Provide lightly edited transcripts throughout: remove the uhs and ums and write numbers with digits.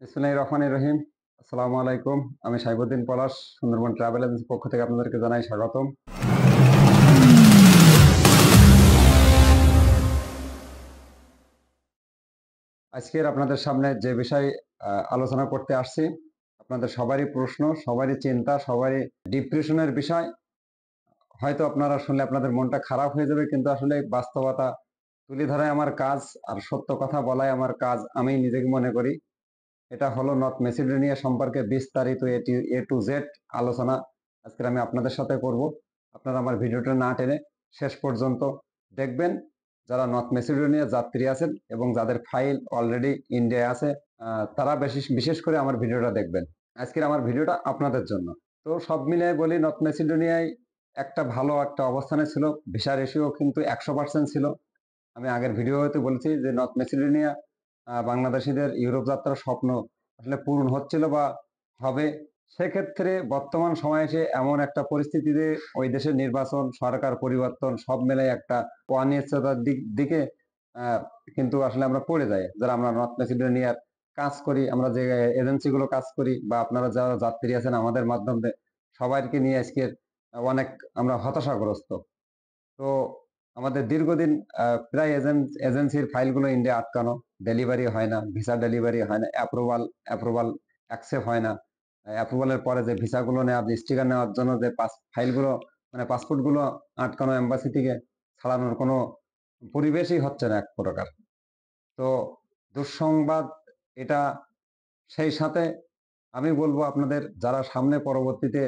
বিসমিল্লাহির রহমানির রহিম। আসসালামু আলাইকুম। আমি সাইবুদ্দিন পলাশ, সুন্দরবন ট্রাভেল এজেন্সির পক্ষ থেকে আপনাদেরকে জানাই স্বাগতম। আজকের আপনাদের সামনে যে বিষয় আলোচনা করতে আসছি, আপনাদের সবারই প্রশ্ন, সবারই চিন্তা, সবারই ডিপ্রেশনের বিষয়। হয়তো আপনারা শুনলে আপনাদের মনটা খারাপ হয়ে যাবে, কিন্তু আসলে বাস্তবতা তুলে ধরাই আমার কাজ, আর সত্য কথা বলাই আমার কাজ, আমি নিজেকে মনে করি। এটা হলো নর্থ মেসিডোনিয়া সম্পর্কে বিস্তারিত এ টু জেড আলোচনা আজকে আমি আপনাদের সাথে করব। আপনারা আমার ভিডিওটা না টেনে শেষ পর্যন্ত দেখবেন। যারা নর্থ মেসিডোনিয়া যাত্রী আছেন এবং যাদের ফাইল অলরেডি ইন্ডিয়ায় আছে, তারা বিশেষ করে আমার ভিডিওটা দেখবেন। আজকের আমার ভিডিওটা আপনাদের জন্য। তো সব মিলিয়ে বলি, নর্থ মেসিডোনিয়ায় একটা ভালো একটা অবস্থানে ছিল। ভিসা রেশিও কিন্তু 100% ছিল। আমি আগের ভিডিওতে বলেছি যে নর্থ মেসিডোনিয়া বাংলাদেশিদের ইউরোপ যাত্রার স্বপ্ন আসলে পূরণ হচ্ছিল বা হবে। সেক্ষেত্রে বর্তমান সময়ে এসে এমন একটা পরিস্থিতিতে ওই দেশের নির্বাচন, সরকার পরিবর্তন সব মিলে একটা অনিশ্চয়তার দিকে আহ, কিন্তু আসলে আমরা পড়ে যাই, যারা আমরা নর্থ মেসিডোনিয়ার কাজ করি, আমরা যে এজেন্সিগুলো কাজ করি, বা আপনারা যারা যাত্রী আছেন আমাদের মাধ্যমে, সবাইকে নিয়ে আজকের অনেক আমরা হতাশাগ্রস্ত। তো আমাদের দীর্ঘদিন প্রায় এজেন্সির ফাইলগুলো ইন্ডিয়া আটকানো, ডেলিভারি হয় না, ভিসা ডেলিভারি হয় না, অ্যাপ্রুভাল অ্যাকসেপ্ট হয় না। অ্যাপ্রুভালের পরে যে ভিসাগুলো নেওয়া, স্টিকার নেওয়ার জন্য যে ফাইলগুলো মানে পাসপোর্টগুলো আটকানো, এম্বাসি থেকে ছাড়ানোর কোনো পরিবেশই হচ্ছে না এক প্রকার। তো দুঃসংবাদ এটা। সেই সাথে আমি বলবো আপনাদের, যারা সামনে পরবর্তীতে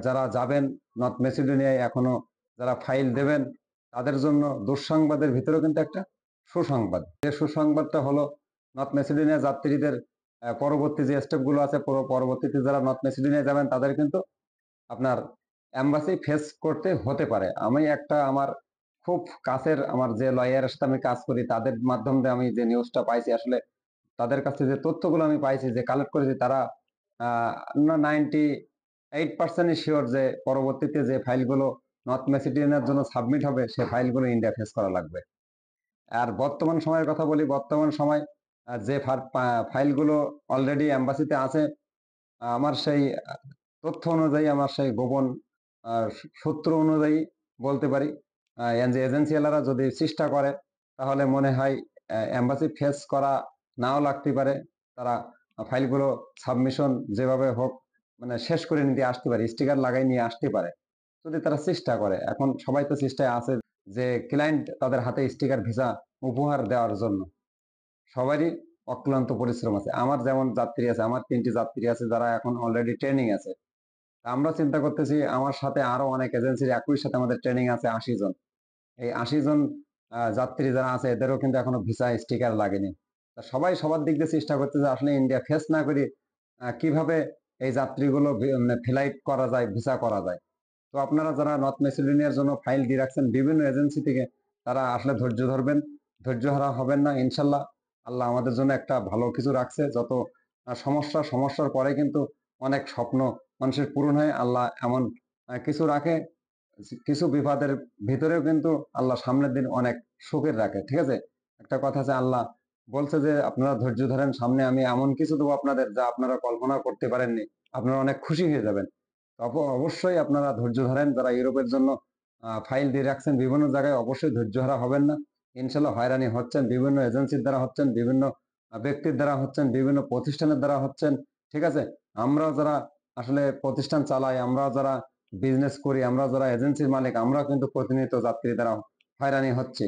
যারা যাবেন নর্থ মেসিডোনিয়ায়, এখনো যারা ফাইল দেবেন, তাদের জন্য দুঃসংবাদের ভিতরেও কিন্তু একটা সুসংবাদ। যে সুসংবাদটা হলো, নর্থ মেসিডোনিয়া যাত্রীদের পরবর্তী যে স্টেপগুলো আছে, পরবর্তীতে যারা নর্থ মেসিডোনিয়া যাবেন, তাদের কিন্তু আপনার এম্বাসি ফেস করতে হতে পারে। আমি একটা আমার খুব কাছের আমার যে লয়ারের সাথে আমি কাজ করি, তাদের মাধ্যমে আমি যে নিউজটা পাইছি, আসলে তাদের কাছে যে তথ্যগুলো আমি পাইছি, যে কালেক্ট করেছি, তারা 98% শিওর যে পরবর্তীতে যে ফাইলগুলো নর্থ মেসিডোনিয়ার জন্য সাবমিট হবে, সে ফাইলগুলো ইন্ডিয়া ফেস করা লাগবে। আর বর্তমান সময়ের কথা বলি, বর্তমান সময় যে ফাইলগুলো অলরেডি এম্বাসিতে আছে, আমার সেই তথ্য অনুযায়ী, আমার সেই গোপন সূত্র অনুযায়ী বলতে পারি, যে এজেন্সিওয়ালারা যদি চেষ্টা করে, তাহলে মনে হয় এম্বাসি ফেস করা নাও লাগতে পারে। তারা ফাইলগুলো সাবমিশন যেভাবে হোক মানে শেষ করে নিতে আসতে পারে, স্টিকার লাগাই নিয়ে আসতে পারে, যদি তারা চেষ্টা করে। এখন সবাই তো চেষ্টায় আছে যে ক্লায়েন্ট তাদের হাতে স্টিকার ভিসা উপহার দেওয়ার জন্য। সবারই অক্লান্ত পরিশ্রম আছে। আমার যেমন যাত্রী আছে, আমার 3টি যাত্রী আছে যারা এখন অলরেডি ট্রেনিং আছে। আমরা চিন্তা করতেছি, আমার সাথে আরো অনেক এজেন্সির একই সাথে আমাদের ট্রেনিং আছে 80 জন। এই 80 জন যাত্রী যারা আছে, এদেরও কিন্তু এখনো ভিসা স্টিকার লাগেনি। তা সবাই সবার দিক দিয়ে চেষ্টা করতেছে আসলে ইন্ডিয়া ফেস না করি কিভাবে এই যাত্রীগুলো ফ্লাইট করা যায়, ভিসা করা যায়। তো আপনারা যারা নর্থ মেসিডোনিয়ার জন্য ফাইল দিয়ে রাখছেন বিভিন্ন এজেন্সি থেকে, তারা আসলে ধৈর্য ধরবেন, ধৈর্য হারা হবেন না ইনশাল্লাহ। আল্লাহ আমাদের জন্য একটা ভালো কিছু রাখছে। যত সমস্যার পরে কিন্তু অনেক স্বপ্ন মানুষের পূরণ হয়। আল্লাহ এমন কিছু রাখে, কিছু বিপদের ভিতরেও কিন্তু আল্লাহ সামনের দিন অনেক সুখের রাখে। ঠিক আছে, একটা কথা আছে, আল্লাহ বলছে যে আপনারা ধৈর্য ধরেন, সামনে আমি এমন কিছু দেবো আপনাদের যা আপনারা কল্পনা করতে পারেননি। আপনারা অনেক খুশি হয়ে যাবেন। অবশ্যই আপনারা ধৈর্য ধরেন। যারা ইউরোপের জন্য ফাইল দিয়ে রাখছেন বিভিন্ন জায়গায়, অবশ্যই ধৈর্য হারা হবেন না। ইনশাল্লাহ হয়রানি হচ্ছেন, বিভিন্ন এজেন্সির দ্বারা হচ্ছেন, বিভিন্ন ব্যক্তির দ্বারা হচ্ছেন, বিভিন্ন প্রতিষ্ঠানের দ্বারা হচ্ছেন। ঠিক আছে, আমরা যারা আসলে প্রতিষ্ঠান চালাই, আমরা যারা বিজনেস করি, আমরা যারা এজেন্সির মালিক, আমরা কিন্তু প্রতিনিয়ত যাত্রী দ্বারা হয়রানি হচ্ছে।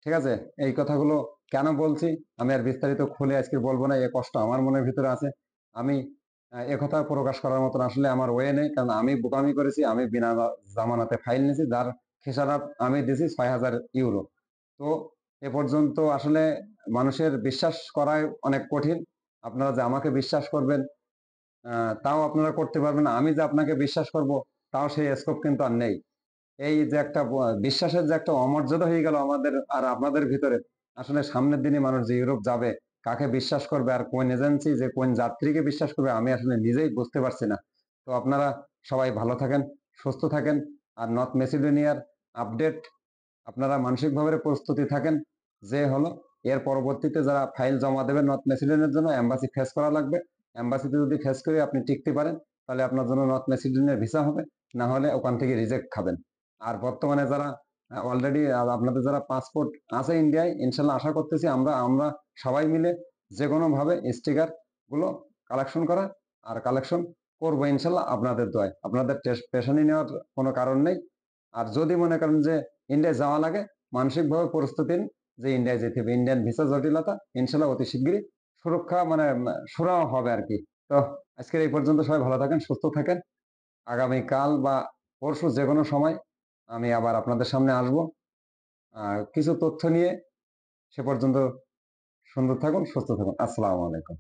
ঠিক আছে, এই কথাগুলো কেন বলছি আমি আর বিস্তারিত খুলে আজকে বলবো না, এ কষ্ট আমার মনের ভিতরে আছে। আমি একথা প্রকাশ করার মতন আসলে আমার ওয়ে নেই, কারণ আমি বোকামি করেছি। আমি বিনা জামানতে ফাইল নিয়েছি, যার খেসারত আমি দিয়েছি 6000 ইউরো। তো এ পর্যন্ত আসলে মানুষের বিশ্বাস করাই অনেক কঠিন। আপনারা যে আমাকে বিশ্বাস করবেন, তাও আপনারা করতে পারবেন না। আমি যে আপনাকে বিশ্বাস করব, তাও সেই স্কোপ কিন্তু আর নেই। এই যে একটা বিশ্বাসের যে একটা অমর্যাদা হয়ে গেল আমাদের আর আপনাদের ভিতরে, আসলে সামনের দিনে মানুষ যে ইউরোপ যাবে, কাকে বিশ্বাস করবে আর কোন এজেন্সি যে কোন যাত্রীকে বিশ্বাস করবে, আমি আসলে নিজেই বুঝতে পারছি না। তো আপনারা সবাই ভালো থাকেন, সুস্থ থাকেন। আর নর্থ মেসিডোনিয়ার আপডেট আপনারা মানসিকভাবে প্রস্তুতি থাকেন, যে হলো এর পরবর্তীতে যারা ফাইল জমা দেবেন নর্থ ম্যাসিডোনিয়ার জন্য এম্বাসি ফেস করা লাগবে। এম্বাসিতে যদি ফেস করে আপনি টিকতে পারেন তাহলে আপনার জন্য নর্থ ম্যাসিডোনিয়ার ভিসা হবে, না হলে ওখান থেকে রিজেক্ট খাবেন। আর বর্তমানে যারা অলরেডি আপনাদের যারা পাসপোর্ট আছে ইন্ডিয়ায়, ইনশাল্লাহ আশা করতেছি আমরা আমরা সবাই মিলে যে কোনো ভাবে স্টিকার গুলো কালেকশন করা আর কালেকশন করবো ইনশাল্লাহ আপনাদের দোয়ায়। আপনাদের পেশানি নেওয়ার কোনো কারণ নেই। আর যদি মনে করেন যে ইন্ডিয়ায় যাওয়া লাগে, মানসিকভাবে প্রস্তুতি নিন যে ইন্ডিয়ায় যেতে হবে। ইন্ডিয়ান ভিসা জটিলতা ইনশাল্লাহ অতি শিগগিরই সুরক্ষা মানে সুরাহ হবে আর কি। তো আজকের এই পর্যন্ত, সবাই ভালো থাকেন, সুস্থ থাকেন। আগামীকাল বা পরশু যে কোনো সময় আমি আবার আপনাদের সামনে আসবো কিছু তথ্য নিয়ে। সে পর্যন্ত সুন্দর থাকুন, সুস্থ থাকুন। আসসালামু আলাইকুম।